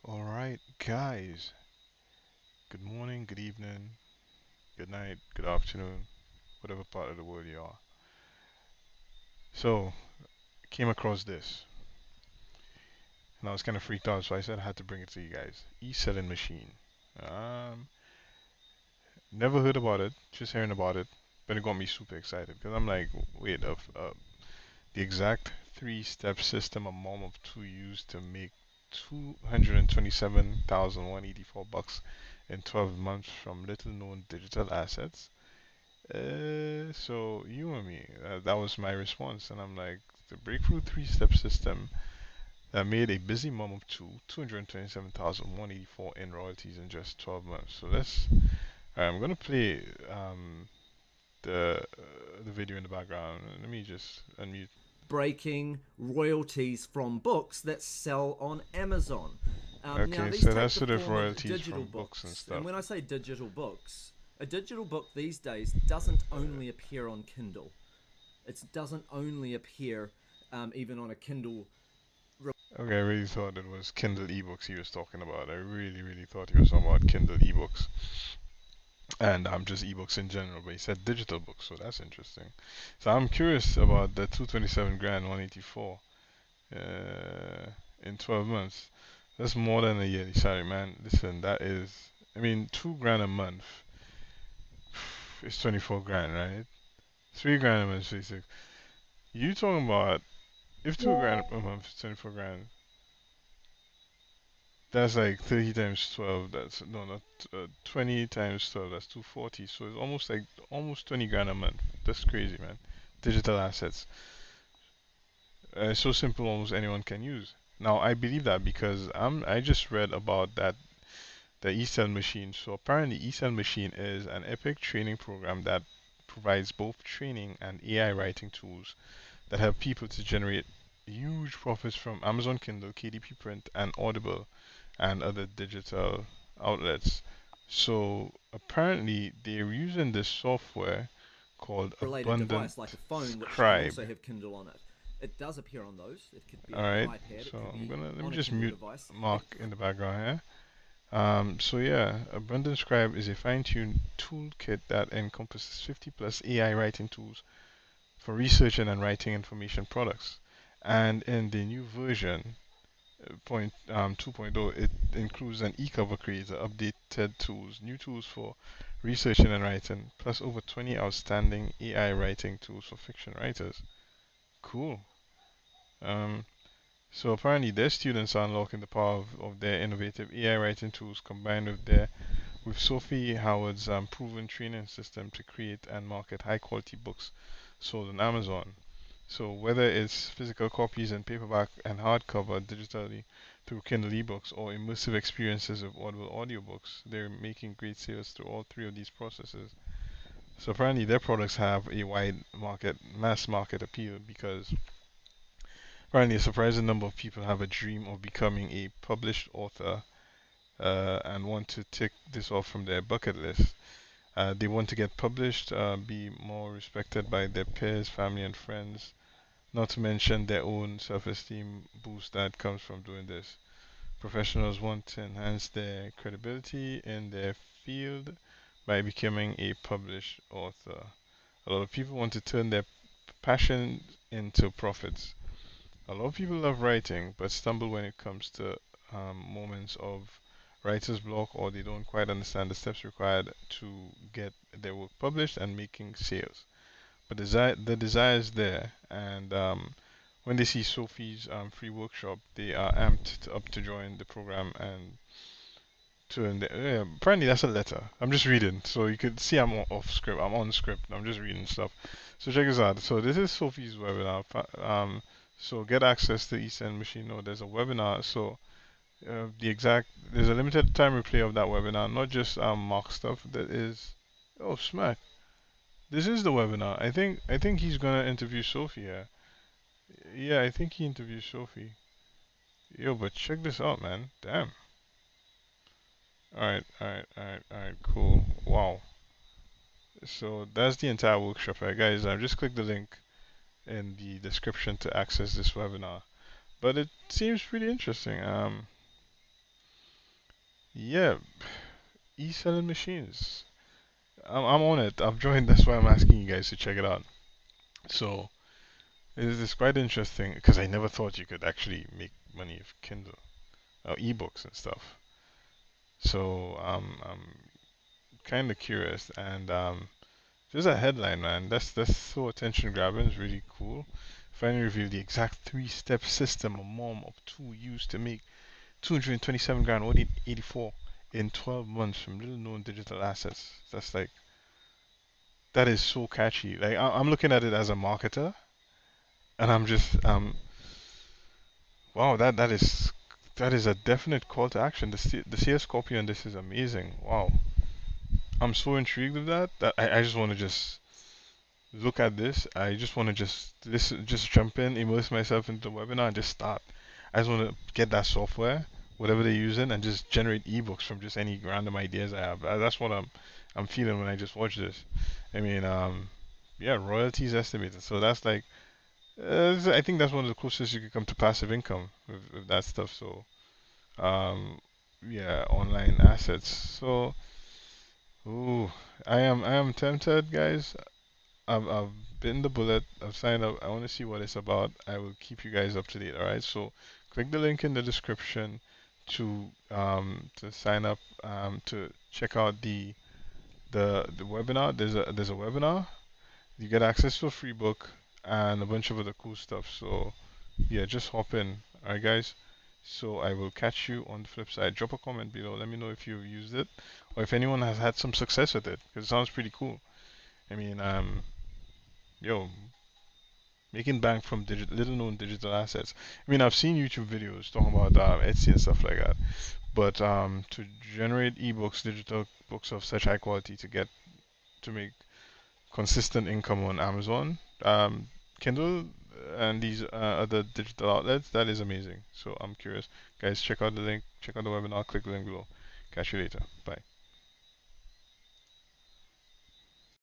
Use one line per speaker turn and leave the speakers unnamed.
All right, guys. Good morning, good evening, good night, good afternoon, whatever part of the world you are. So, came across this, and I was kind of freaked out, so I said I had to bring it to you guys. E-selling machine. Um, Never heard about it, just hearing about it, but it got me super excited because I'm like, wait, the exact three-step system a mom of two used to make 227,184 bucks in 12 months from little-known digital assets. So you and me, that was my response, and I'm like, the breakthrough three-step system that made a busy mom of two 227,184 in royalties in just 12 months. So I'm gonna play the video in the background. Let me just unmute.
Breaking royalties from books that sell on Amazon. Now,
Okay,
these
so
take
that's
the
sort of
form of
royalties
digital
from books and
books. And
stuff.
when I say digital books, a digital book these days doesn't only appear on Kindle, it doesn't only appear even on a Kindle.
Okay, I really thought it was Kindle ebooks he was talking about. I really, really thought he was talking about Kindle ebooks. And just ebooks in general, but he said digital books, so that's interesting. So I'm curious about the 227 grand 184 in 12 months. That's more than a yearly salary, man. Listen, that is, I mean, 2 grand a month is 24 grand, right? 3 grand a month is 36. You talking about if 2 grand a month is 24 grand, that's like 30 times 12. That's no, not 20 times 12. That's 240. So it's almost like almost 20 grand a month. That's crazy, man. Digital assets. It's so simple, almost anyone can use. Now I believe that because I just read about the eSelling machine. So apparently, eSelling machine is an epic training program that provides both training and AI writing tools that help people to generate huge profits from Amazon Kindle, KDP Print, and Audible and other digital outlets. So apparently they're using this software called
Related
Abundant
device like a phone, which can
Scribe.
also have Kindle on it. It does appear on those. It could be
All
on an
right,
iPad, it
so
could
I'm
be
gonna let me
on a
just
Kindle
mute
device.
Mark in the background here. So yeah, Abundant Scribe is a fine-tuned toolkit that encompasses 50 plus AI writing tools for researching and writing information products. And in the new version, 2.0, it includes an e-cover creator, updated tools, new tools for researching and writing, plus over 20 outstanding AI writing tools for fiction writers. Cool. Um, so apparently their students are unlocking the power of their innovative AI writing tools combined with Sophie Howard's proven training system to create and market high quality books sold on Amazon. So whether it's physical copies in paperback and hardcover digitally through Kindle ebooks or immersive experiences of Audible audiobooks, they're making great sales through all three of these processes. So apparently their products have a wide market, mass market appeal because apparently a surprising number of people have a dream of becoming a published author and want to tick this off from their bucket list. They want to get published, be more respected by their peers, family, and friends, not to mention their own self esteem boost that comes from doing this. Professionals want to enhance their credibility in their field by becoming a published author. A lot of people want to turn their passion into profits. A lot of people love writing but stumble when it comes to moments of writer's block or they don't quite understand the steps required to get their work published and making sales. But the desire is there, and when they see Sophie's free workshop, they are up to join the program and apparently that's a letter. I'm just reading, so you could see I'm off script. I'm on script. I'm just reading stuff. So check this out. So this is Sophie's webinar. So get access to eSend Machine. No, there's a webinar. So there's a limited time replay of that webinar, not just mock stuff. That is, oh smack. This is the webinar. I think he's gonna interview Sophie here. Yeah, I think he interviewed Sophie. Yo, but check this out, man. Damn. Alright, alright, alright, alright, cool. Wow. So that's the entire workshop, right, guys? Just click the link in the description to access this webinar. But it seems pretty interesting. Yeah, eSelling machines. I'm on it. I've joined. That's why I'm asking you guys to check it out. So it's quite interesting because I never thought you could actually make money with Kindle, ebooks and stuff. So I'm kind of curious, and just a headline, man. That's so attention grabbing. It's really cool. Finally revealed the exact three-step system a mom of two used to make 227 grand, or 84 in 12 months from little-known digital assets. That's like that is so catchy. Like I'm looking at it as a marketer, and I'm just wow, that is a definite call to action. The CS copy on this is amazing. Wow, I'm so intrigued with that I just want to just look at this. I just want to just listen, just jump in, immerse myself into the webinar, and just start. I just want to get that software, whatever they're using, and just generate ebooks from just any random ideas I have. That's what I'm feeling when I just watch this. I mean, yeah, royalties estimated. So that's like, I think that's one of the closest you could come to passive income with that stuff. So, um, yeah, online assets. So, ooh, I am tempted, guys. I've bitten the bullet. I've signed up. I want to see what it's about. I will keep you guys up to date. All right. So click the link in the description to sign up to check out the webinar. There's a webinar. You get access to a free book and a bunch of other cool stuff. So yeah, just hop in. All right, guys. So I will catch you on the flip side. Drop a comment below. Let me know if you've used it or if anyone has had some success with it because it sounds pretty cool. I mean, yo, making bank from little known digital assets. I mean, I've seen YouTube videos talking about Etsy and stuff like that, but to generate ebooks, digital books of such high quality to make consistent income on Amazon, Kindle, and these other digital outlets, that is amazing. So I'm curious, guys. Check out the link, check out the webinar, click the link below. Catch you later. Bye.